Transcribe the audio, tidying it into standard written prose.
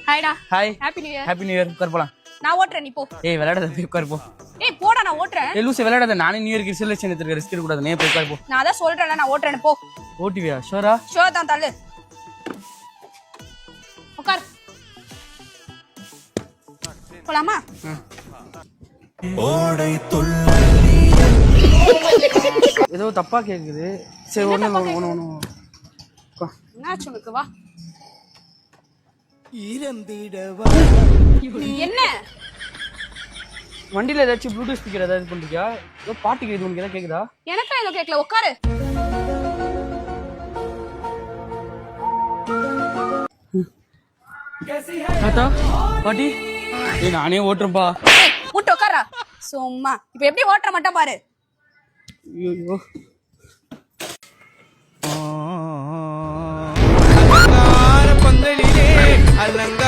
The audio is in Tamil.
ஹாய்டா. Hi. Happy new year. Happy new year. உட்கார் போலாம். நான் ஓட்றேன், நீ போ. ஏய் விளையாடாத, போய் உட்கார் போ. ஏய் போடா, நான் ஓட்றேன். ஏய் லூசு விளையாடாத, நானே நியூ இயர் ரிசல்யூஷன் எடுத்துக்க ரிஸ்க் எடுக்க கூடாது. நீ போய் உட்கார் போ. நான் அதான் சொல்றேன்ல, நான் ஓட்றேன், போ. ஓட்டிவியா? ஷோரா? ஷோ தான், தள்ளு. உட்கார். போலாமா? ஓடை ஏதோ தப்பா கேக்குது. சரி ஒண்ணு என்னாச்சு உனக்கு? வா. என்ன வண்டியில ஏதாச்சும் ப்ளூடூத் ஸ்பீக்கர் ஏதாவது பண்றியா? ஏதோ பாட்டு கேக்குது, உனக்கு ஏதாவது கேக்குதா? எனக்கா ஏதோ கேட்கல, உட்காரு. தாத்தா பாட்டி, ஏய் நானே ஓட்டுறேன்ப்பா. முட்டு உட்காரா. சும்மா இப்ப எப்படி ஓட்டுற மட்டும் பாரு. ஐயோ பந்தலிலே அலங்க